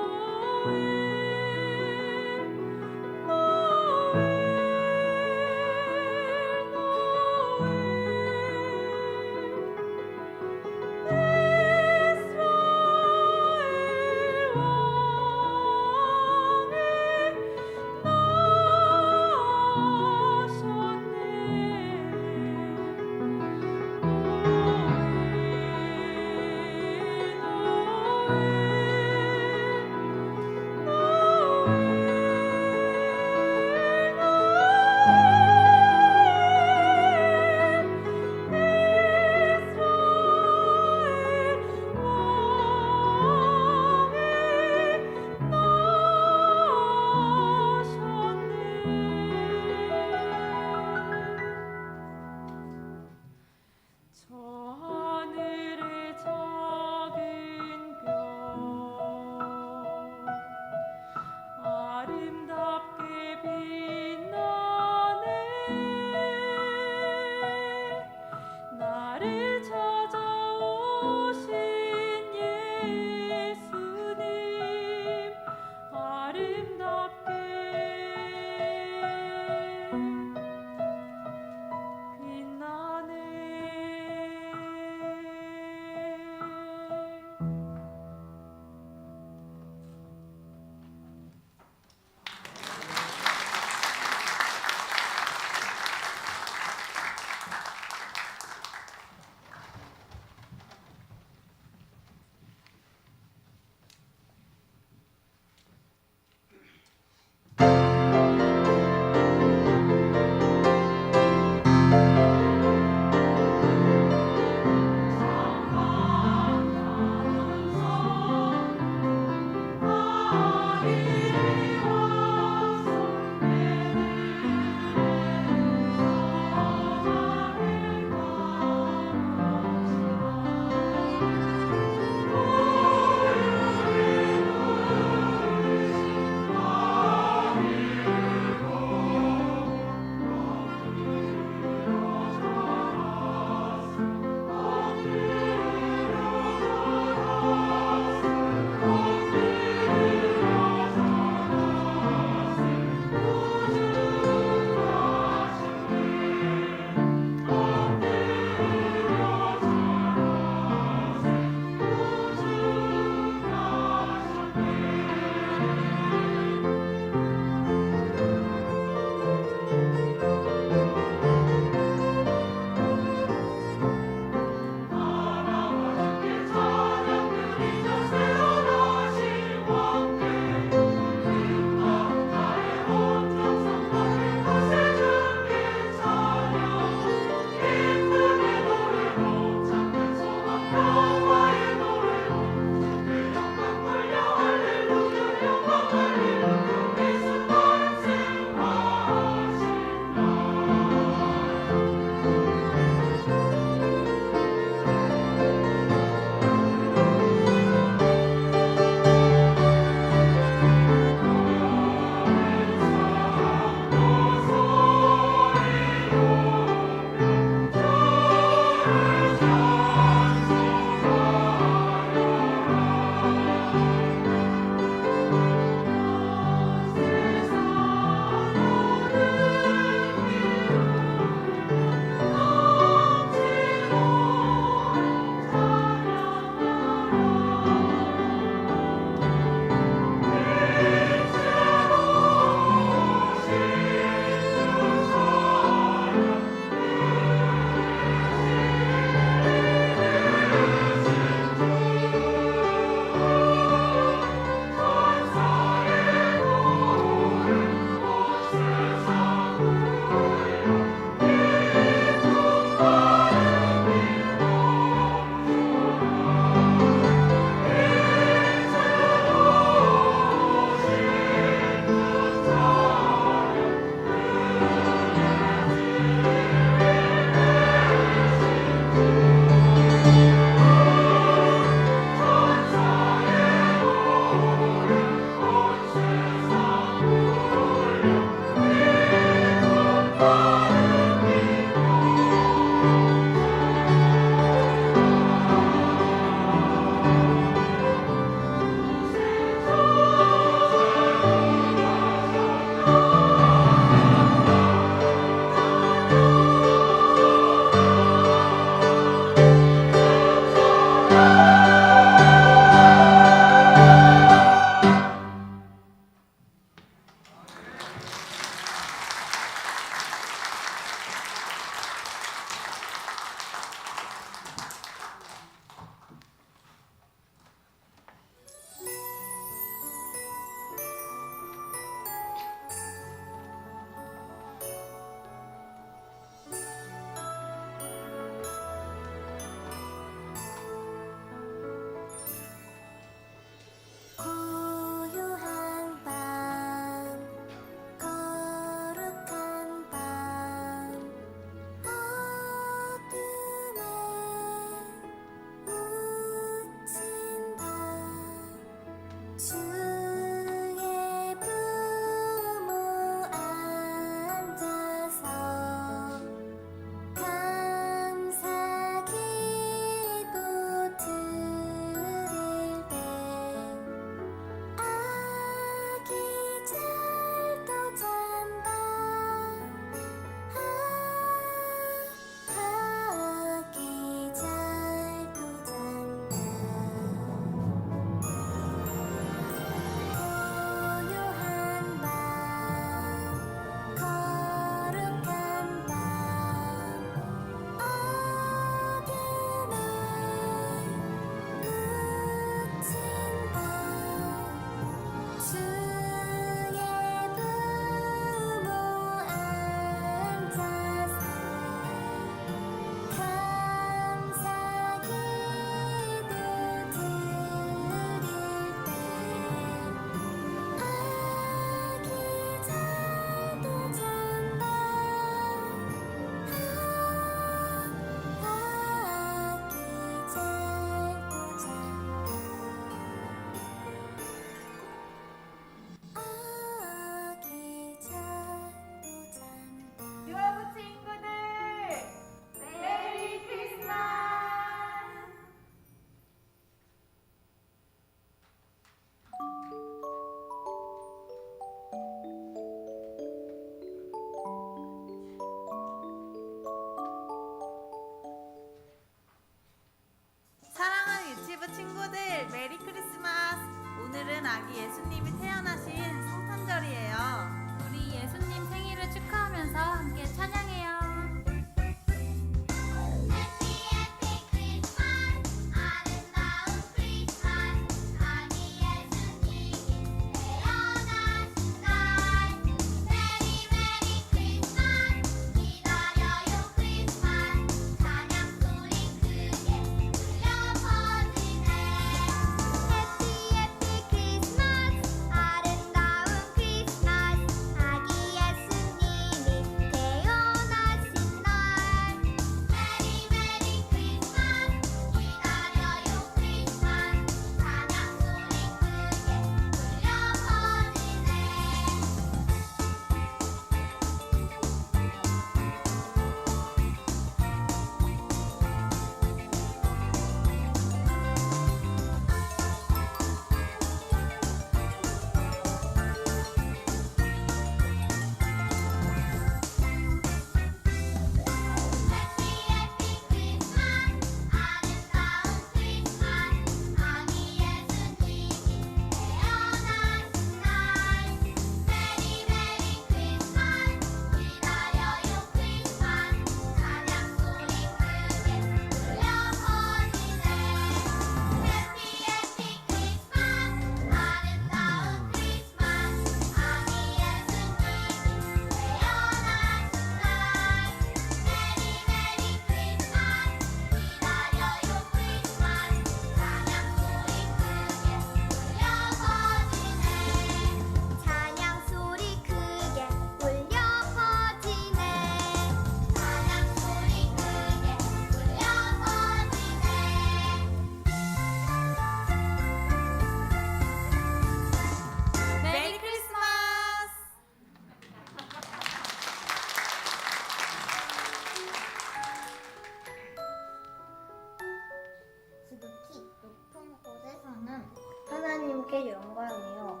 하나님께 영광이요.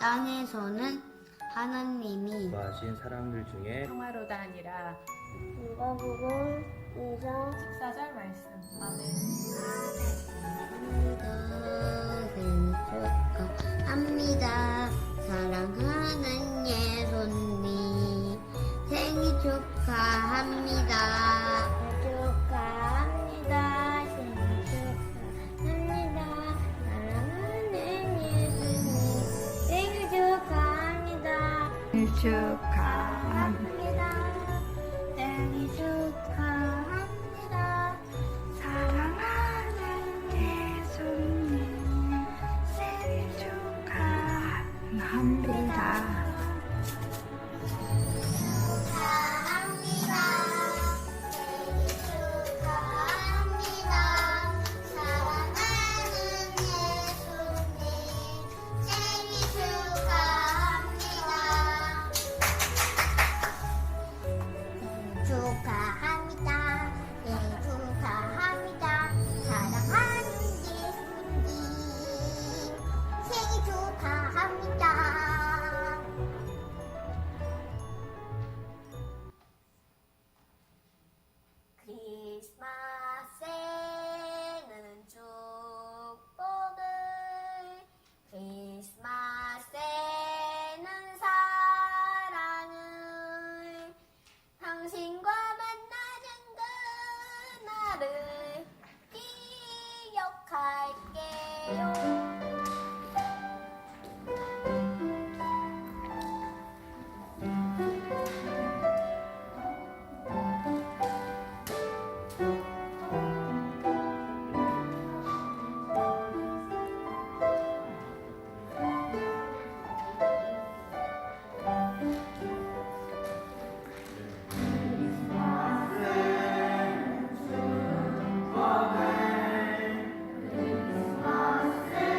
땅에서는 하나님이 구하신 사람들 중에 평화로다 아니라 누가복음 2장 14절 말씀. 아멘. 축하합니다. 사랑하는 예수님 생일 축하합니다. 축하합니다. 생일 축하합니다. 사랑하는 예수님 생일 축하합니다. 생일 축하합니다. 생일 축하합니다. 사랑하는 예수님 생일 축하합니다. 축하합니다. 생일 축하합니다. 사랑하는 예수님 생일 축하합니다. 크리스마스에는 축복을, 크리스마스에는 사랑을, 당신과 만나는 그날을 기억할게요. 크리스마스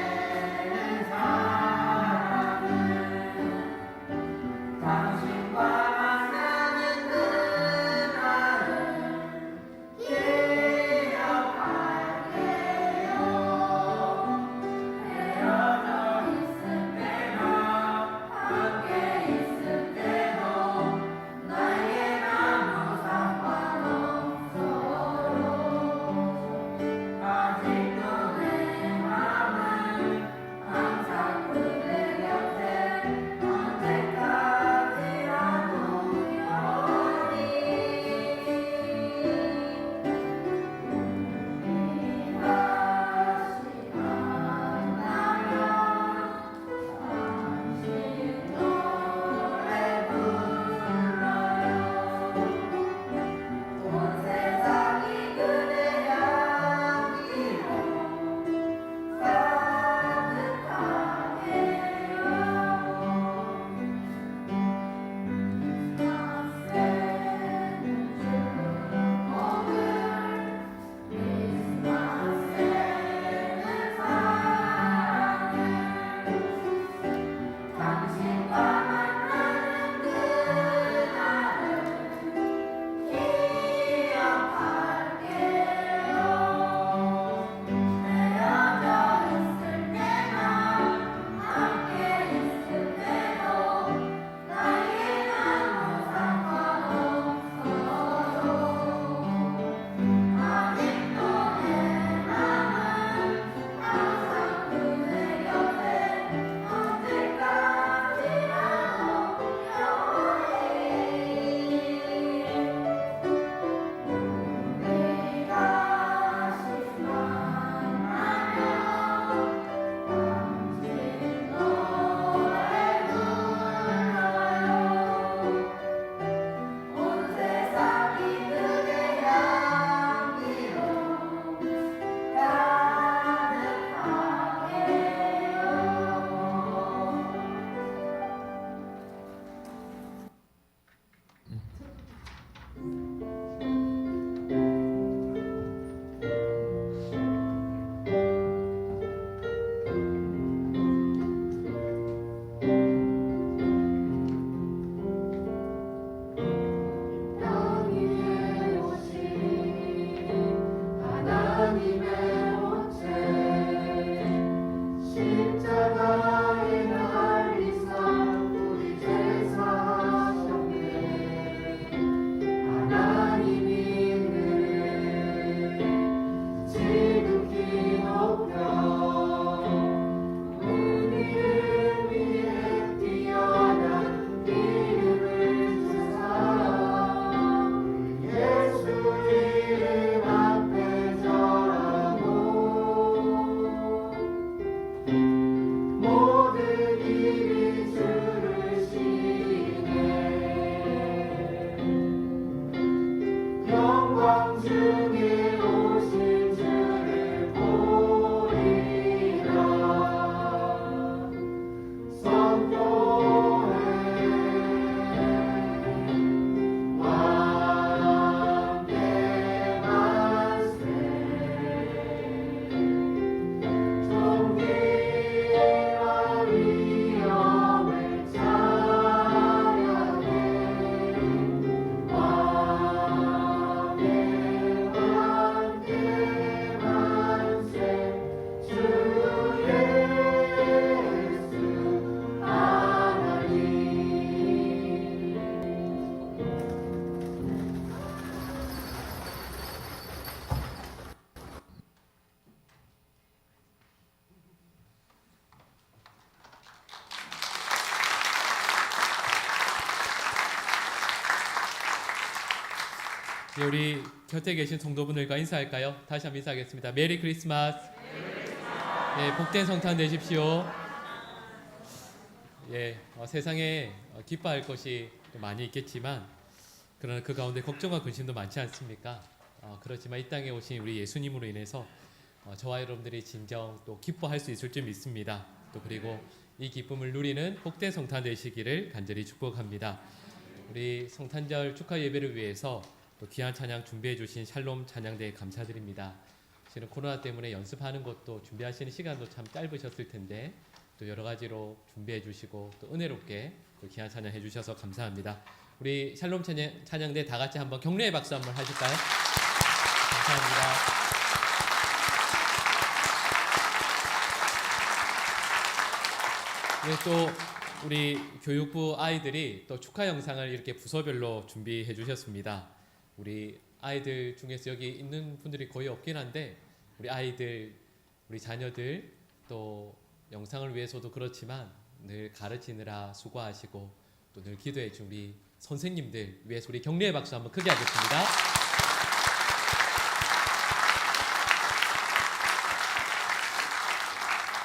예, 우리 곁에 계신 성도분들과 인사할까요? 다시 한번 인사하겠습니다. 메리 크리스마스. 예, 복된 성탄 되십시오. 예, 세상에 기뻐할 것이 많이 있겠지만 그러나 그 가운데 걱정과 근심도 많지 않습니까? 그렇지만 이 땅에 오신 우리 예수님으로 인해서 저와 여러분들이 진정 또 기뻐할 수 있을 줄 믿습니다. 또 그리고 이 기쁨을 누리는 복된 성탄 되시기를 간절히 축복합니다. 우리 성탄절 축하 예배를 위해서 또 귀한 찬양 준비해 주신 샬롬 찬양대에 감사드립니다. 실은 코로나 때문에 연습하는 것도 준비하시는 시간도 참 짧으셨을 텐데 또 여러 가지로 준비해 주시고 또 은혜롭게 또 귀한 찬양 해 주셔서 감사합니다. 우리 샬롬 찬양대 다 같이 한번 격려의 박수 한번 하실까요? 감사합니다. 네, 또 우리 교육부 아이들이 또 축하 영상을 이렇게 부서별로 준비해 주셨습니다. 우리 아이들 중에서 여기 있는 분들이 거의 없긴 한데 우리 아이들, 우리 자녀들 또 영상을 위해서도 그렇지만 늘 가르치느라 수고하시고 또 늘 기도해 준 우리 선생님들 위해서 우리 격려의 박수 한번 크게 하겠습니다.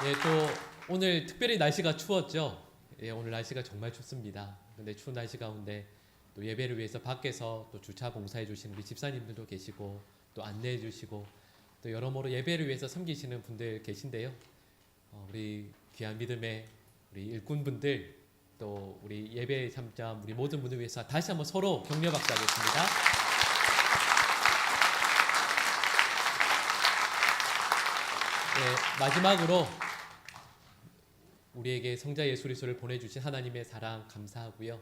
예, 또 오늘 특별히 날씨가 추웠죠. 예, 오늘 날씨가 정말 춥습니다. 근데 추운 날씨 가운데 또 예배를 위해서 밖에서 또 주차 봉사해 주신 우리 집사님들도 계시고 또 안내해 주시고 또 여러모로 예배를 위해서 섬기시는 분들 계신데요. 우리 귀한 믿음의 우리 일꾼분들 또 우리 예배 참자 우리 모든 분들 위해서 다시 한번 서로 격려 박수하겠습니다. 네, 마지막으로 우리에게 성자 예수 그리스도를 보내주신 하나님의 사랑 감사하고요.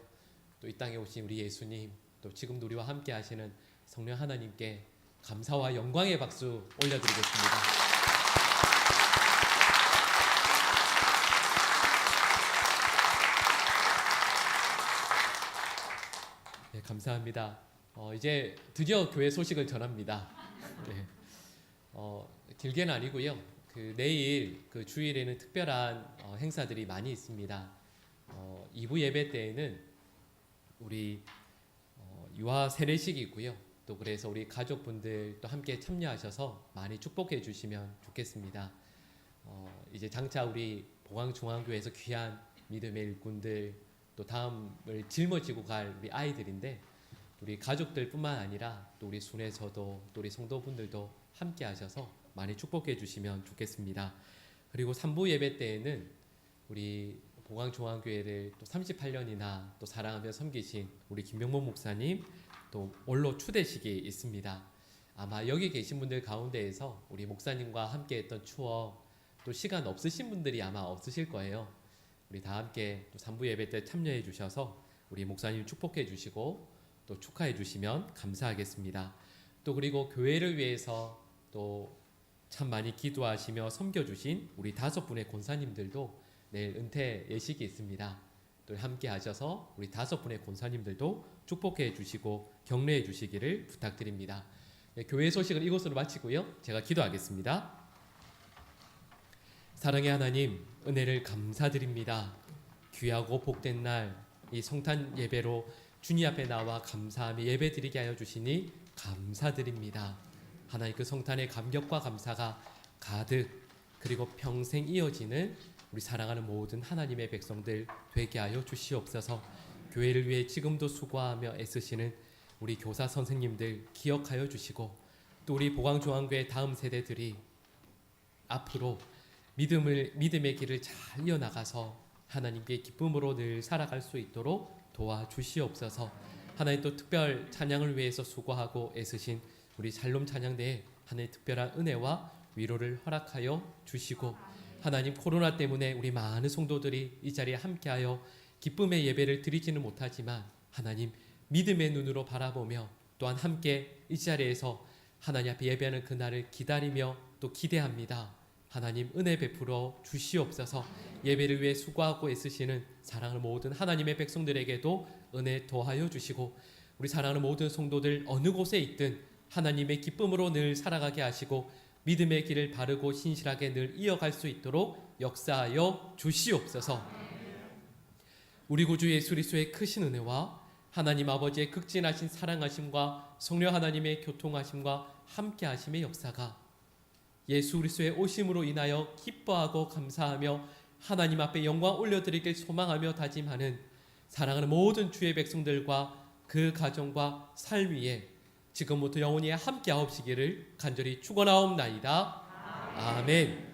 또 이 땅에 오신 우리 예수님, 또 지금도 우리와 함께 하시는 성령 하나님께 감사와 영광의 박수 올려드리겠습니다. 네, 감사합니다. 이제 드디어 교회 소식을 전합니다. 네. 길게는 아니고요. 내일 주일에는 특별한 행사들이 많이 있습니다. 2부 예배 때에는 우리 유아 세례식이 있고요. 또 그래서 우리 가족분들 또 함께 참여하셔서 많이 축복해 주시면 좋겠습니다. 이제 장차 우리 보광중앙교회에서 귀한 믿음의 일꾼들 또 다음을 짊어지고 갈 우리 아이들인데 우리 가족들뿐만 아니라 또 우리 순회서도 또 우리 성도분들도 함께 하셔서 많이 축복해 주시면 좋겠습니다. 그리고 3부 예배 때에는 우리 보광중앙교회를 또 38년이나 또 사랑하며 섬기신 우리 김병모 목사님 또 원로 추대식이 있습니다. 아마 여기 계신 분들 가운데에서 우리 목사님과 함께 했던 추억 또 시간 없으신 분들이 아마 없으실 거예요. 우리 다 함께 또 3부 예배 때 참여해 주셔서 우리 목사님 축복해 주시고 또 축하해 주시면 감사하겠습니다. 또 그리고 교회를 위해서 또 참 많이 기도하시며 섬겨주신 우리 5분의 권사님들도 내일 은퇴 예식이 있습니다. 또 함께 하셔서 우리 5분의 권사님들도 축복해 주시고 격려해 주시기를 부탁드립니다. 네, 교회 소식을 이것으로 마치고요. 제가 기도하겠습니다. 사랑의 하나님, 은혜를 감사드립니다. 귀하고 복된 날 이 성탄 예배로 주님 앞에 나와 감사하며 예배드리게 하여 주시니 감사드립니다. 하나님 그 성탄의 감격과 감사가 가득 그리고 평생 이어지는 우리 사랑하는 모든 하나님의 백성들 되게 하여 주시옵소서. 교회를 위해 지금도 수고하며 애쓰시는 우리 교사 선생님들 기억하여 주시고 또 우리 보광중앙교회 다음 세대들이 앞으로 믿음의 길을 잘 이어나가서 하나님께 기쁨으로 늘 살아갈 수 있도록 도와주시옵소서. 하나님 또 특별 찬양을 위해서 수고하고 애쓰신 우리 샬롬 찬양대에 하나님의 특별한 은혜와 위로를 허락하여 주시고 하나님 코로나 때문에 우리 많은 성도들이 이 자리에 함께하여 기쁨의 예배를 드리지는 못하지만 하나님 믿음의 눈으로 바라보며 또한 함께 이 자리에서 하나님 앞에 예배하는 그날을 기다리며 또 기대합니다. 하나님 은혜 베풀어 주시옵소서. 예배를 위해 수고하고 애쓰시는 사랑하는 모든 하나님의 백성들에게도 은혜 더하여 주시고 우리 사랑하는 모든 성도들 어느 곳에 있든 하나님의 기쁨으로 늘 살아가게 하시고 믿음의 길을 바르고 신실하게 늘 이어갈 수 있도록 역사하여 주시옵소서. 우리 구주 예수 그리스도의 크신 은혜와 하나님 아버지의 극진하신 사랑하심과 성령 하나님의 교통하심과 함께하심의 역사가 예수 그리스도의 오심으로 인하여 기뻐하고 감사하며 하나님 앞에 영광 올려드리길 소망하며 다짐하는 사랑하는 모든 주의 백성들과 그 가정과 삶 위에 지금부터 영원히 함께하옵시기를 간절히 축원하옵나이다. 아멘.